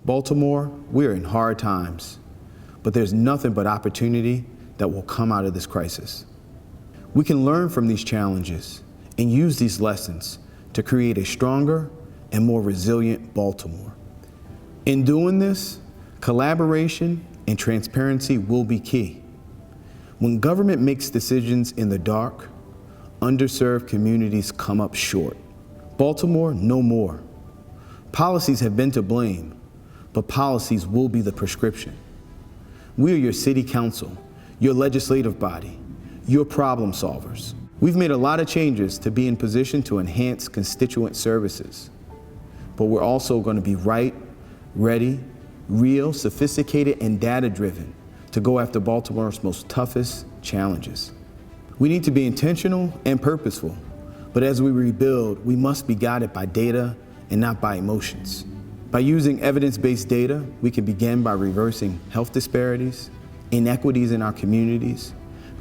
Baltimore, we're in hard times, but there's nothing but opportunity that will come out of this crisis. We can learn from these challenges and use these lessons to create a stronger and more resilient Baltimore. In doing this, collaboration and transparency will be key. When government makes decisions in the dark, underserved communities come up short. Baltimore, no more. Policies have been to blame, but policies will be the prescription. We are your city council, your legislative body, your problem solvers. We've made a lot of changes to be in position to enhance constituent services, but we're also going to be right, ready, real, sophisticated, and data-driven to go after Baltimore's most toughest challenges. We need to be intentional and purposeful, but as we rebuild, we must be guided by data and not by emotions. By using evidence-based data, we can begin by reversing health disparities, inequities in our communities,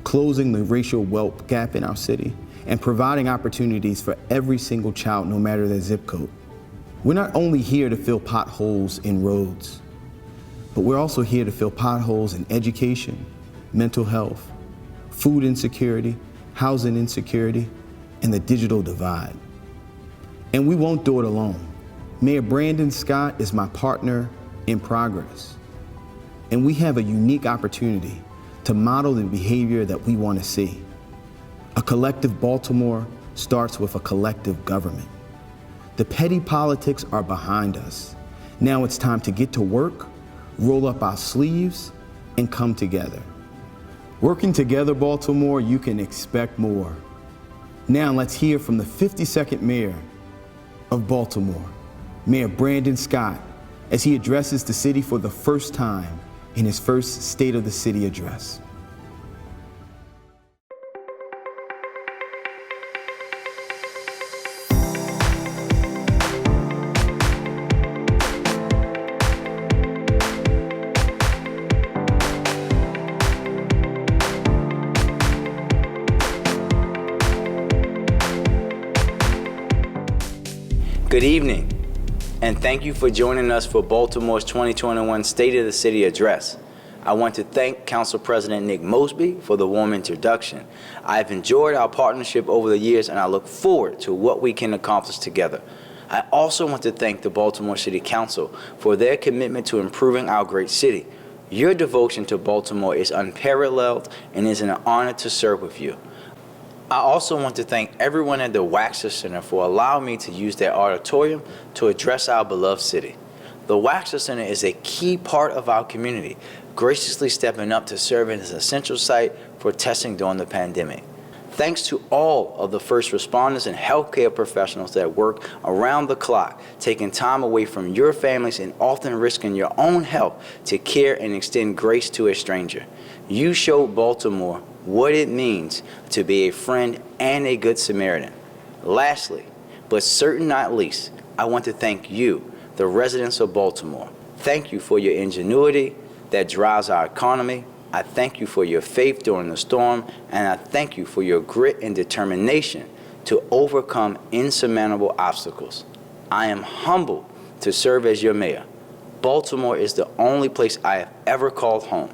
closing the racial wealth gap in our city, and providing opportunities for every single child, no matter their zip code. We're not only here to fill potholes in roads, but we're also here to fill potholes in education, mental health, food insecurity, housing insecurity, and the digital divide. And we won't do it alone. Mayor Brandon Scott is my partner in progress. And we have a unique opportunity to model the behavior that we want to see. A collective Baltimore starts with a collective government. The petty politics are behind us. Now it's time to get to work, roll up our sleeves, and come together. Working together, Baltimore, you can expect more. Now let's hear from the 52nd Mayor of Baltimore, Mayor Brandon Scott, as he addresses the city for the first time in his first State of the City address. Good evening, and thank you for joining us for Baltimore's 2021 State of the City Address. I want to thank Council President Nick Mosby for the warm introduction. I've enjoyed our partnership over the years, and I look forward to what we can accomplish together. I also want to thank the Baltimore City Council for their commitment to improving our great city. Your devotion to Baltimore is unparalleled, and it's an honor to serve with you. I also want to thank everyone at the Waxer Center for allowing me to use their auditorium to address our beloved city. The Waxer Center is a key part of our community, graciously stepping up to serve as an essential site for testing during the pandemic. Thanks to all of the first responders and healthcare professionals that work around the clock, taking time away from your families and often risking your own health to care and extend grace to a stranger. You showed Baltimore what it means to be a friend and a good Samaritan. Lastly, but certainly not least, I want to thank you, the residents of Baltimore. Thank you for your ingenuity that drives our economy. I thank you for your faith during the storm, and I thank you for your grit and determination to overcome insurmountable obstacles. I am humbled to serve as your mayor. Baltimore is the only place I have ever called home.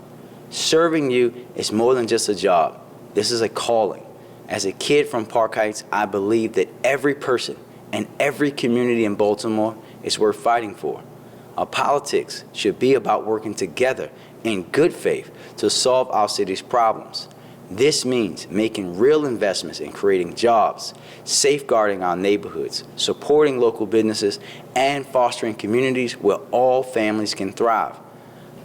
Serving you is more than just a job. This is a calling. As a kid from Park Heights, I believe that every person and every community in Baltimore is worth fighting for. Our politics should be about working together in good faith to solve our city's problems. This means making real investments in creating jobs, safeguarding our neighborhoods, supporting local businesses, and fostering communities where all families can thrive.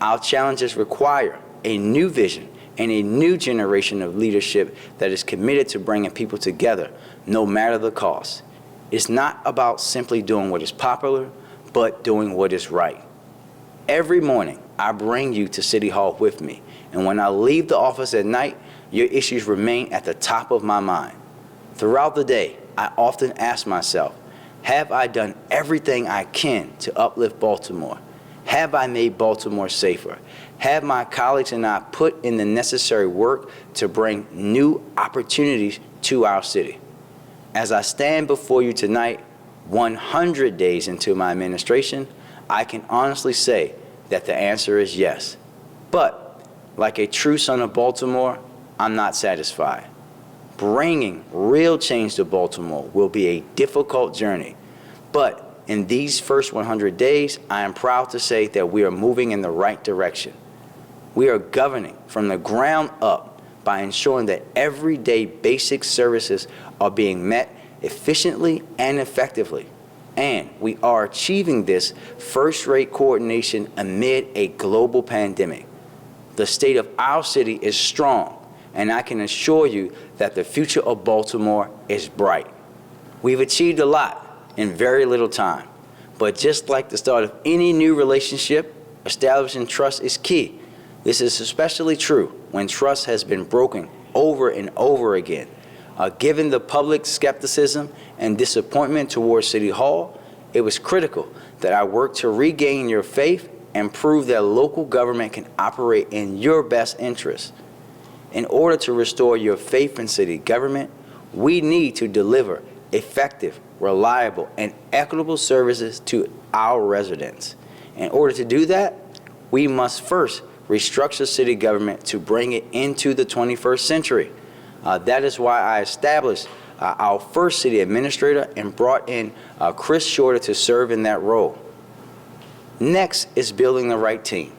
Our challenges require a new vision and a new generation of leadership that is committed to bringing people together, no matter the cost. It's not about simply doing what is popular, but doing what is right. Every morning, I bring you to City Hall with me, and when I leave the office at night, your issues remain at the top of my mind. Throughout the day, I often ask myself, have I done everything I can to uplift Baltimore? Have I made Baltimore safer? Have my colleagues and I put in the necessary work to bring new opportunities to our city? As I stand before you tonight, 100 days into my administration, I can honestly say that the answer is yes. But, like a true son of Baltimore, I'm not satisfied. Bringing real change to Baltimore will be a difficult journey. But in these first 100 days, I am proud to say that we are moving in the right direction. We are governing from the ground up by ensuring that everyday basic services are being met efficiently and effectively. And we are achieving this first-rate coordination amid a global pandemic. The state of our city is strong, and I can assure you that the future of Baltimore is bright. We've achieved a lot in very little time, but just like the start of any new relationship, establishing trust is key. This is especially true when trust has been broken over and over again. Given the public skepticism and disappointment towards City Hall, it was critical that I work to regain your faith and prove that local government can operate in your best interest. In order to restore your faith in city government, we need to deliver effective, reliable, and equitable services to our residents. In order to do that, we must first restructure city government to bring it into the 21st century. That is why I established our first city administrator and brought in Chris Shorter to serve in that role. Next is building the right team.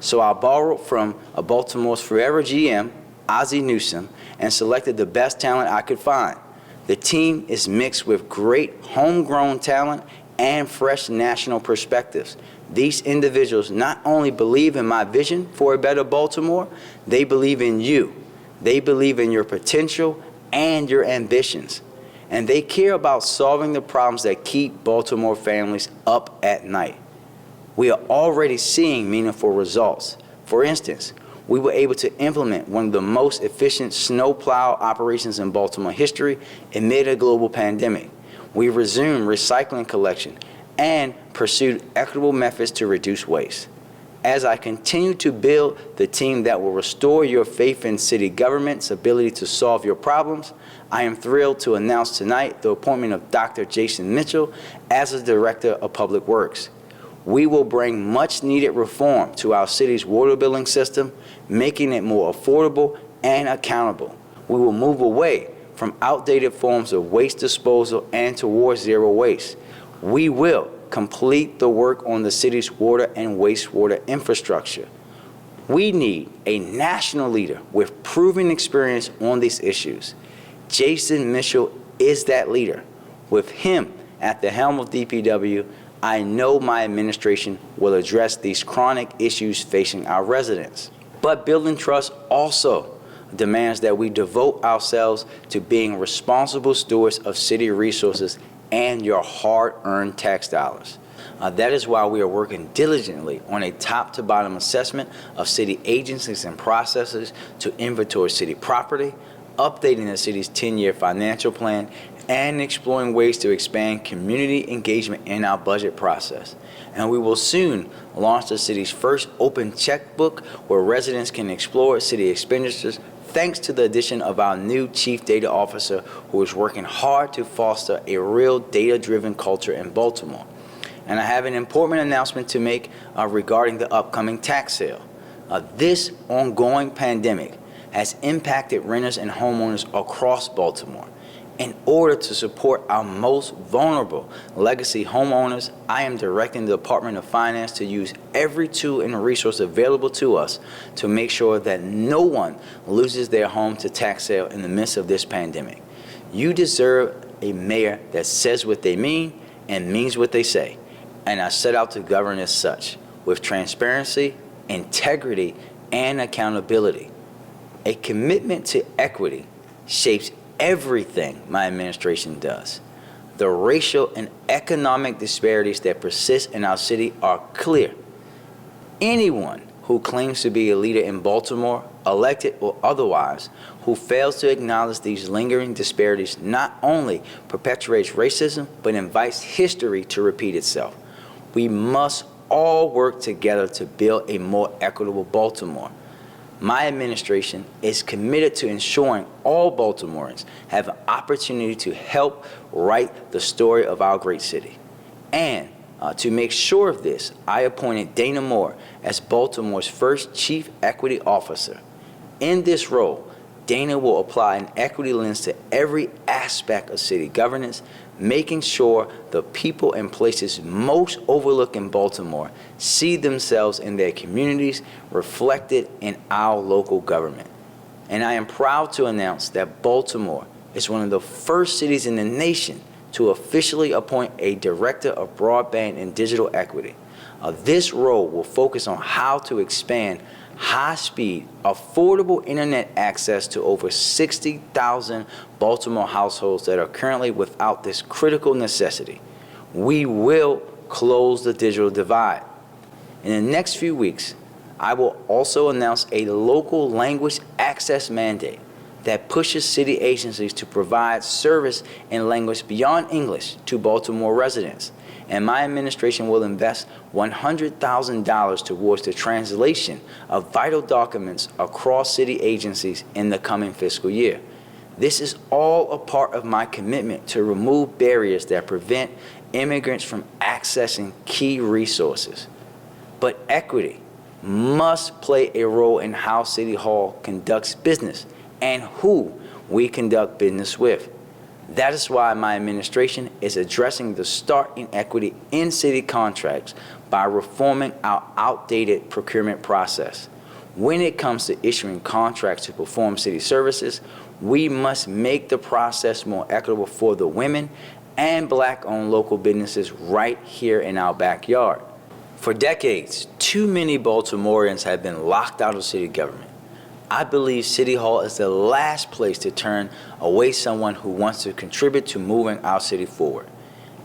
So I borrowed from Baltimore's forever GM, Ozzie Newsome, and selected the best talent I could find. The team is mixed with great homegrown talent and fresh national perspectives. These individuals not only believe in my vision for a better Baltimore, they believe in you. They believe in your potential and your ambitions. And they care about solving the problems that keep Baltimore families up at night. We are already seeing meaningful results. For instance, we were able to implement one of the most efficient snowplow operations in Baltimore history amid a global pandemic. We resumed recycling collection and pursued equitable methods to reduce waste. As I continue to build the team that will restore your faith in city government's ability to solve your problems, I am thrilled to announce tonight the appointment of Dr. Jason Mitchell as the Director of Public Works. We will bring much needed reform to our city's water billing system, making it more affordable and accountable. We will move away from outdated forms of waste disposal and towards zero waste. We will complete the work on the city's water and wastewater infrastructure. We need a national leader with proven experience on these issues. Jason Mitchell is that leader. With him at the helm of DPW, I know my administration will address these chronic issues facing our residents. But building trust also demands that we devote ourselves to being responsible stewards of city resources and your hard-earned tax dollars. That is why we are working diligently on a top-to-bottom assessment of city agencies and processes to inventory city property, updating the city's 10-year financial plan, and exploring ways to expand community engagement in our budget process. And we will soon launch the city's first open checkbook where residents can explore city expenditures thanks to the addition of our new Chief Data Officer who is working hard to foster a real data-driven culture in Baltimore. And I have an important announcement to make regarding the upcoming tax sale. This ongoing pandemic has impacted renters and homeowners across Baltimore. In order to support our most vulnerable legacy homeowners, I am directing the Department of Finance to use every tool and resource available to us to make sure that no one loses their home to tax sale in the midst of this pandemic. You deserve a mayor that says what they mean and means what they say. And I set out to govern as such, with transparency, integrity, and accountability. A commitment to equity shapes everything my administration does. The racial and economic disparities that persist in our city are clear. Anyone who claims to be a leader in Baltimore, elected or otherwise, who fails to acknowledge these lingering disparities not only perpetuates racism, but invites history to repeat itself. We must all work together to build a more equitable Baltimore. My administration is committed to ensuring all Baltimoreans have an opportunity to help write the story of our great city. And To make sure of this, I appointed Dana Moore as Baltimore's first Chief Equity Officer. In this role, Dana will apply an equity lens to every aspect of city governance, making sure the people and places most overlooked in Baltimore see themselves in their communities reflected in our local government. And I am proud to announce that Baltimore is one of the first cities in the nation to officially appoint a Director of Broadband and Digital Equity. This role will focus on how to expand high-speed, affordable internet access to over 60,000 Baltimore households that are currently without this critical necessity. We will close the digital divide. In the next few weeks, I will also announce a local language access mandate that pushes city agencies to provide service in language beyond English to Baltimore residents. And my administration will invest $100,000 towards the translation of vital documents across city agencies in the coming fiscal year. This is all a part of my commitment to remove barriers that prevent immigrants from accessing key resources. But equity must play a role in how City Hall conducts business and who we conduct business with. That is why my administration is addressing the start inequity in city contracts by reforming our outdated procurement process. When it comes to issuing contracts to perform city services, we must make the process more equitable for the women and Black-owned local businesses right here in our backyard. For decades, too many Baltimoreans have been locked out of city government. I believe City Hall is the last place to turn away someone who wants to contribute to moving our city forward.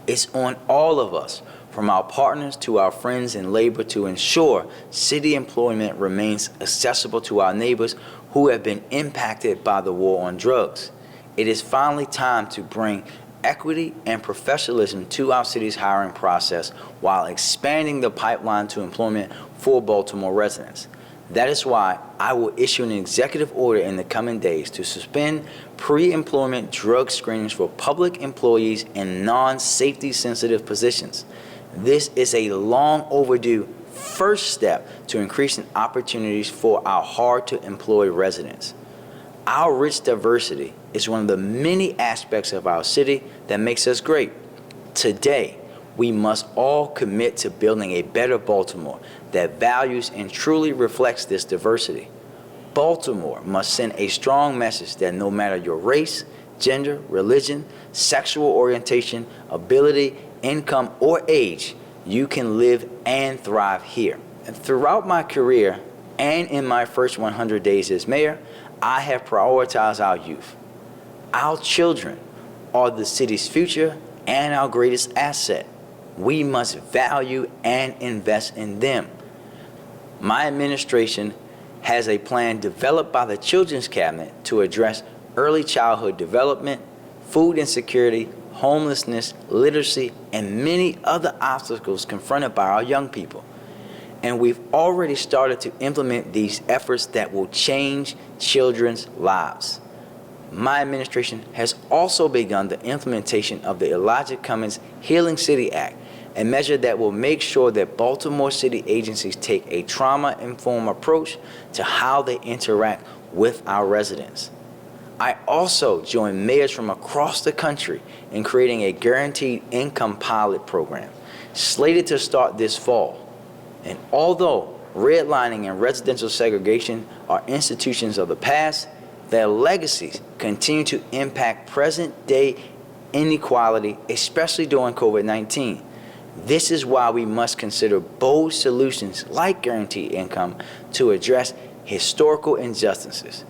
It's on all of us, from our partners to our friends in labor, to ensure city employment remains accessible to our neighbors who have been impacted by the war on drugs. It is finally time to bring equity and professionalism to our city's hiring process while expanding the pipeline to employment for Baltimore residents. That is why I will issue an executive order in the coming days to suspend pre-employment drug screenings for public employees in non-safety sensitive positions. This is a long overdue first step to increasing opportunities for our hard-to-employ residents. Our rich diversity is one of the many aspects of our city that makes us great. Today, we must all commit to building a better Baltimore that values and truly reflects this diversity. Baltimore must send a strong message that no matter your race, gender, religion, sexual orientation, ability, income, or age, you can live and thrive here. And throughout my career and in my first 100 days as mayor, I have prioritized our youth. Our children are the city's future and our greatest asset. We must value and invest in them. My administration has a plan developed by the Children's Cabinet to address early childhood development, food insecurity, homelessness, literacy, and many other obstacles confronted by our young people. And we've already started to implement these efforts that will change children's lives. My administration has also begun the implementation of the Elijah Cummings Healing City Act, a measure that will make sure that Baltimore city agencies take a trauma-informed approach to how they interact with our residents. I also joined mayors from across the country in creating a guaranteed income pilot program, slated to start this fall. And although redlining and residential segregation are institutions of the past, their legacies continue to impact present-day inequality, especially during COVID-19. This is why we must consider bold solutions like guaranteed income to address historical injustices.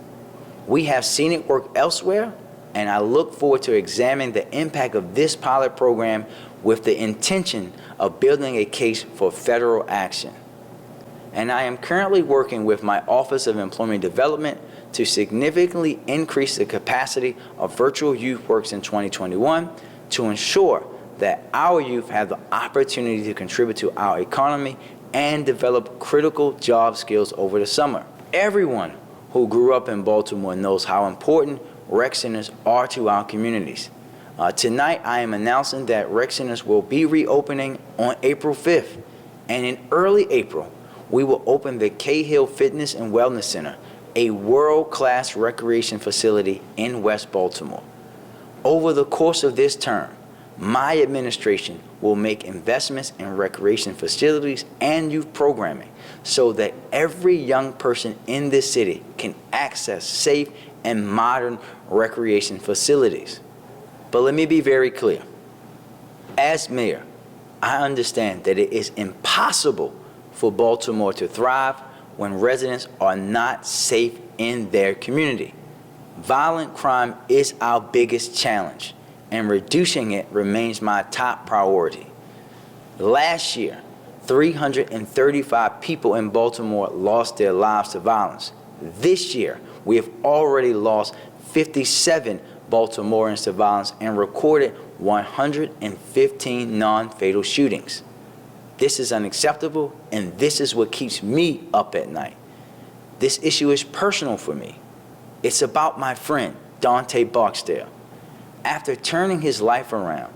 We have seen it work elsewhere, and I look forward to examining the impact of this pilot program with the intention of building a case for federal action. And I am currently working with my Office of Employment Development to significantly increase the capacity of virtual youth works in 2021 to ensure that our youth have the opportunity to contribute to our economy and develop critical job skills over the summer. Everyone who grew up in Baltimore knows how important rec centers are to our communities. Tonight, I am announcing that rec centers will be reopening on April 5th. And in early April, we will open the Cahill Fitness and Wellness Center, a world-class recreation facility in West Baltimore. Over the course of this term, my administration will make investments in recreation facilities and youth programming so that every young person in this city can access safe and modern recreation facilities. But let me be very clear. As mayor, I understand that it is impossible for Baltimore to thrive when residents are not safe in their community. Violent crime is our biggest challenge, and reducing it remains my top priority. Last year, 335 people in Baltimore lost their lives to violence. This year, we have already lost 57 Baltimoreans to violence and recorded 115 non-fatal shootings. This is unacceptable, and this is what keeps me up at night. This issue is personal for me. It's about my friend, Dante Barksdale. After turning his life around,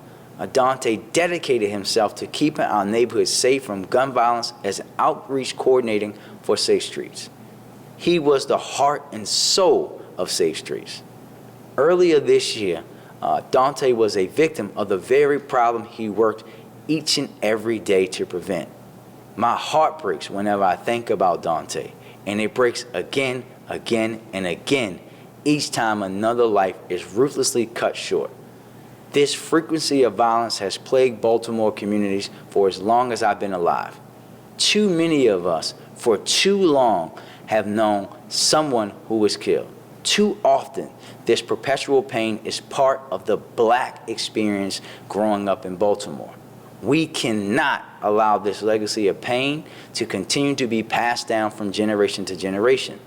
Dante dedicated himself to keeping our neighborhood safe from gun violence as an outreach coordinating for Safe Streets. He was the heart and soul of Safe Streets. Earlier this year, Dante was a victim of the very problem he worked each and every day to prevent. My heart breaks whenever I think about Dante, and it breaks again, and again each time another life is ruthlessly cut short. This frequency of violence has plagued Baltimore communities for as long as I've been alive. Too many of us, for too long, have known someone who was killed. Too often, this perpetual pain is part of the Black experience growing up in Baltimore. We cannot allow this legacy of pain to continue to be passed down from generation to generation.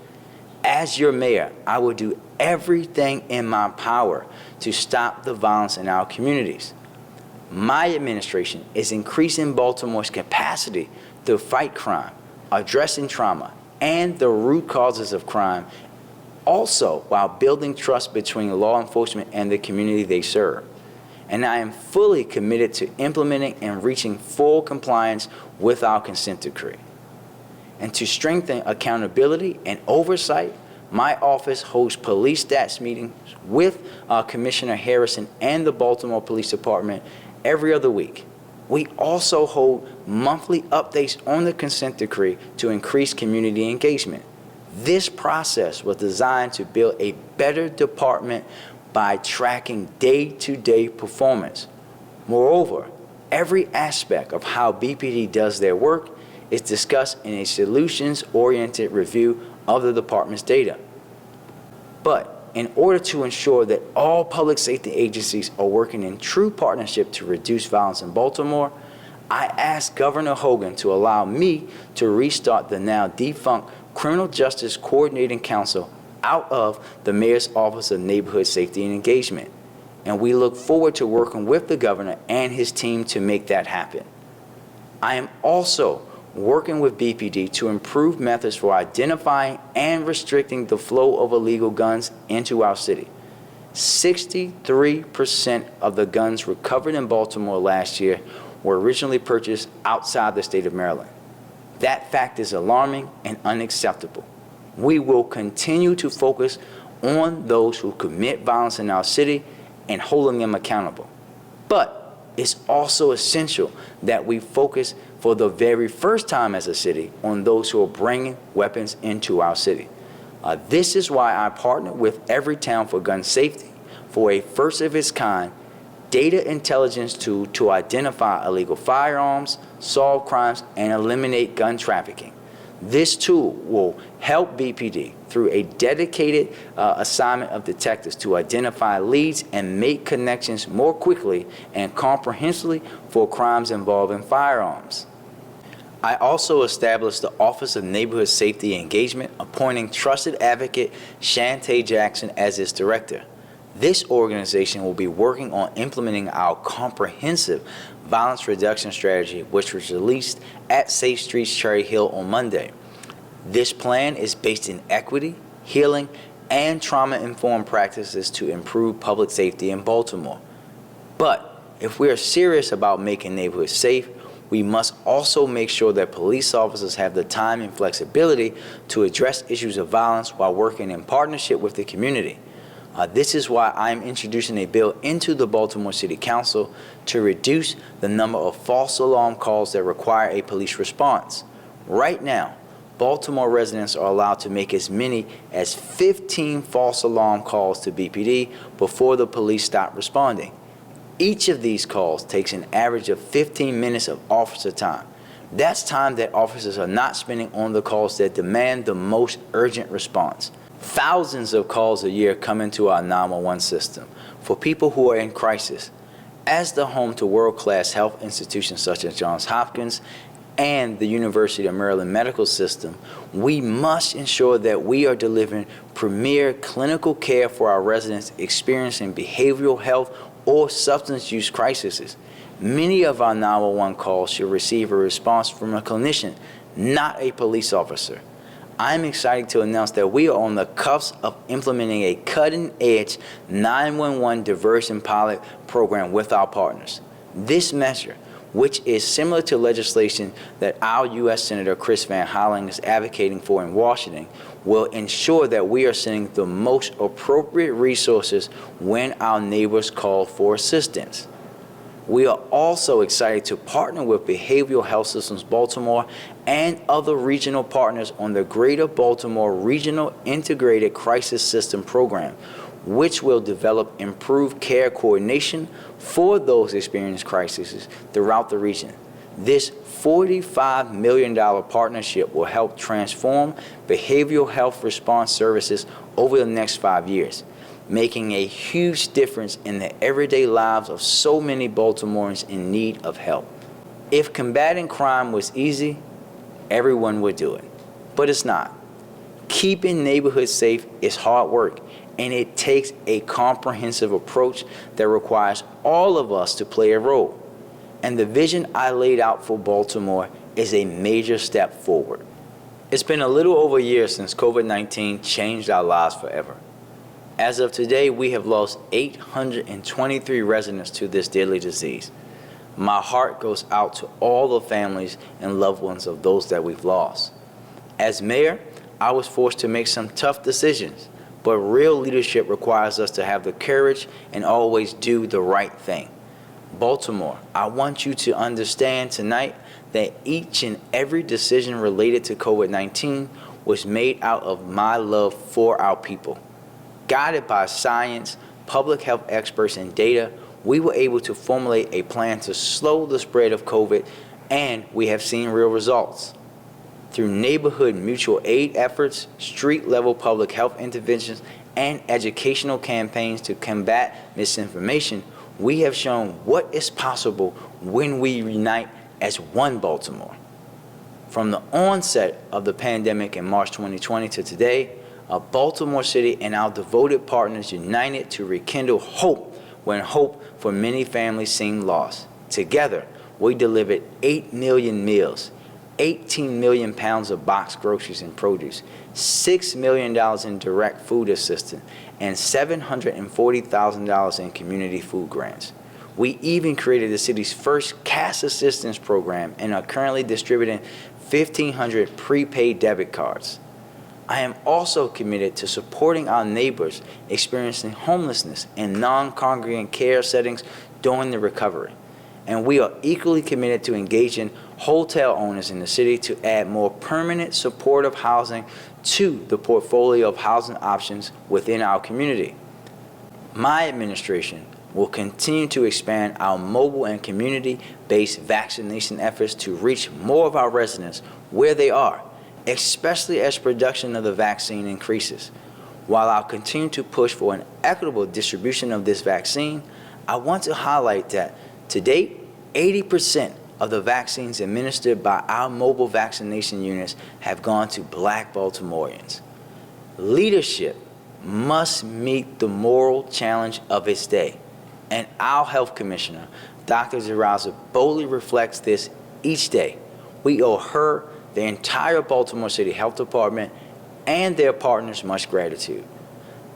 As your mayor, I will do everything in my power to stop the violence in our communities. My administration is increasing Baltimore's capacity to fight crime, addressing trauma, and the root causes of crime, also while building trust between law enforcement and the community they serve. And I am fully committed to implementing and reaching full compliance with our consent decree. And to strengthen accountability and oversight, my office hosts police stats meetings with Commissioner Harrison and the Baltimore Police Department every other week. We also hold monthly updates on the consent decree to increase community engagement. This process was designed to build a better department by tracking day-to-day performance. Moreover, every aspect of how BPD does their work is discussed in a solutions-oriented review of the department's data. But in order to ensure that all public safety agencies are working in true partnership to reduce violence in Baltimore, I asked Governor Hogan to allow me to restart the now defunct Criminal Justice Coordinating Council out of the Mayor's Office of Neighborhood Safety and Engagement. And we look forward to working with the governor and his team to make that happen. I am also working with BPD to improve methods for identifying and restricting the flow of illegal guns into our city. 63% of the guns recovered in Baltimore last year were originally purchased outside the state of Maryland. That fact is alarming and unacceptable. We will continue to focus on those who commit violence in our city and holding them accountable. But it's also essential that we focus for the very first time as a city on those who are bringing weapons into our city. This is why I partner with Everytown for Gun Safety for a first of its kind data intelligence tool to identify illegal firearms, solve crimes, and eliminate gun trafficking. This tool will help BPD through a dedicated assignment of detectives to identify leads and make connections more quickly and comprehensively for crimes involving firearms. I also established the Office of Neighborhood Safety and Engagement, appointing trusted advocate Shantae Jackson as its director. This organization will be working on implementing our comprehensive violence reduction strategy, which was released at Safe Streets Cherry Hill on Monday. This plan is based in equity, healing, and trauma-informed practices to improve public safety in Baltimore. But if we are serious about making neighborhoods safe, we must also make sure that police officers have the time and flexibility to address issues of violence while working in partnership with the community. This is why I'm introducing a bill into the Baltimore City Council to reduce the number of false alarm calls that require a police response. Right now, Baltimore residents are allowed to make as many as 15 false alarm calls to BPD before the police stop responding. Each of these calls takes an average of 15 minutes of officer time. That's time that officers are not spending on the calls that demand the most urgent response. Thousands of calls a year come into our 911 system for people who are in crisis. As the home to world-class health institutions such as Johns Hopkins and the University of Maryland Medical System, we must ensure that we are delivering premier clinical care for our residents experiencing behavioral health or substance use crises. Many of our 911 calls should receive a response from a clinician, not a police officer. I'm excited to announce that we are on the cusp of implementing a cutting-edge 911 diversion pilot program with our partners. This measure, which is similar to legislation that our U.S. Senator Chris Van Hollen is advocating for in Washington, will ensure that we are sending the most appropriate resources when our neighbors call for assistance. We are also excited to partner with Behavioral Health Systems Baltimore and other regional partners on the Greater Baltimore Regional Integrated Crisis System Program, which will develop improved care coordination for those experiencing crises throughout the region. This $45 million partnership will help transform behavioral health response services over the next 5 years, making a huge difference in the everyday lives of so many Baltimoreans in need of help. If combating crime was easy, everyone would do it, but it's not. Keeping neighborhoods safe is hard work, and it takes a comprehensive approach that requires all of us to play a role. And the vision I laid out for Baltimore is a major step forward. It's been a little over a year since COVID-19 changed our lives forever. As of today, we have lost 823 residents to this deadly disease. My heart goes out to all the families and loved ones of those that we've lost. As mayor, I was forced to make some tough decisions, but real leadership requires us to have the courage and always do the right thing. Baltimore, I want you to understand tonight that each and every decision related to COVID-19 was made out of my love for our people. Guided by science, public health experts, and data, we were able to formulate a plan to slow the spread of COVID, and we have seen real results. Through neighborhood mutual aid efforts, street-level public health interventions, and educational campaigns to combat misinformation, we have shown what is possible when we unite as one Baltimore. From the onset of the pandemic in March 2020 to today, Baltimore City and our devoted partners united to rekindle hope when hope for many families seemed lost. Together, we delivered 8 million meals, 18 million pounds of boxed groceries and produce, $6 million in direct food assistance, and $740,000 in community food grants. We even created the city's first cash assistance program and are currently distributing 1,500 prepaid debit cards. I am also committed to supporting our neighbors experiencing homelessness in non-congregate care settings during the recovery. And we are equally committed to engaging hotel owners in the city to add more permanent supportive housing to the portfolio of housing options within our community. My administration will continue to expand our mobile and community-based vaccination efforts to reach more of our residents where they are, especially as production of the vaccine increases. While I'll continue to push for an equitable distribution of this vaccine, I want to highlight that to date, 80% of the vaccines administered by our mobile vaccination units have gone to Black Baltimoreans. Leadership must meet the moral challenge of its day, and our health commissioner, Dr. Zaraza, boldly reflects this each day. We owe her, the entire Baltimore City Health Department, and their partners much gratitude.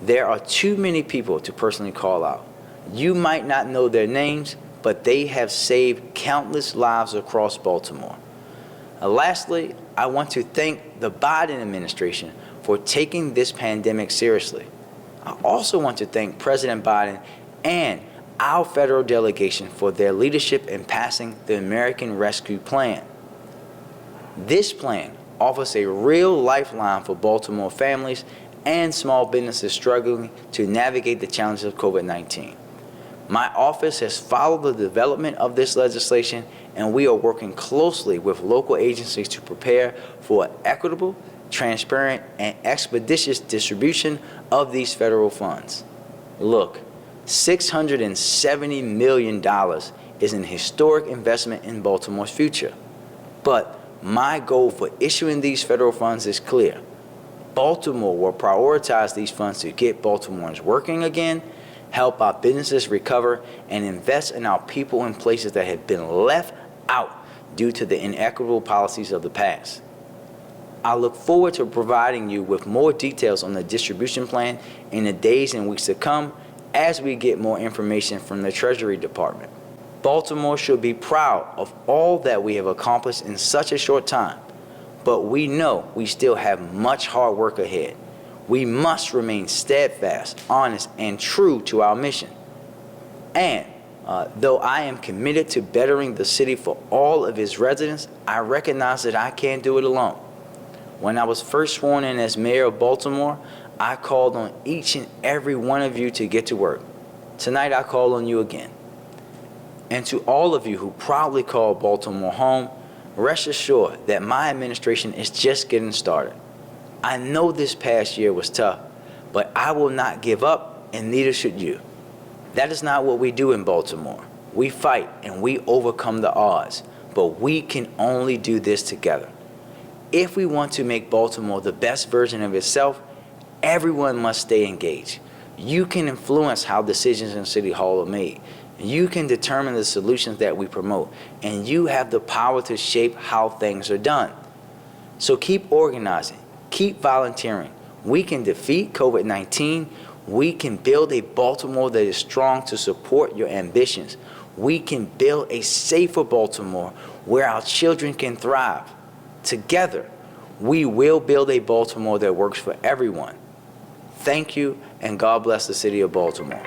There are too many people to personally call out. You might not know their names, but they have saved countless lives across Baltimore. Lastly, I want to thank the Biden administration for taking this pandemic seriously. I also want to thank President Biden and our federal delegation for their leadership in passing the American Rescue Plan. This plan offers a real lifeline for Baltimore families and small businesses struggling to navigate the challenges of COVID-19. My office has followed the development of this legislation, and we are working closely with local agencies to prepare for an equitable, transparent, and expeditious distribution of these federal funds. Look, $670 million is an historic investment in Baltimore's future. But my goal for issuing these federal funds is clear. Baltimore will prioritize these funds to get Baltimoreans working again, help our businesses recover, and invest in our people in places that have been left out due to the inequitable policies of the past. I look forward to providing you with more details on the distribution plan in the days and weeks to come as we get more information from the Treasury Department. Baltimore should be proud of all that we have accomplished in such a short time, but we know we still have much hard work ahead. We must remain steadfast, honest, and true to our mission. And though I am committed to bettering the city for all of its residents, I recognize that I can't do it alone. When I was first sworn in as mayor of Baltimore, I called on each and every one of you to get to work. Tonight I call on you again. And to all of you who proudly call Baltimore home, rest assured that my administration is just getting started. I know this past year was tough, but I will not give up, and neither should you. That is not what we do in Baltimore. We fight and we overcome the odds, but we can only do this together. If we want to make Baltimore the best version of itself, everyone must stay engaged. You can influence how decisions in City Hall are made. You can determine the solutions that we promote, and you have the power to shape how things are done. So keep organizing, keep volunteering. We can defeat COVID-19. We can build a Baltimore that is strong to support your ambitions. We can build a safer Baltimore where our children can thrive. Together, we will build a Baltimore that works for everyone. Thank you, and God bless the city of Baltimore.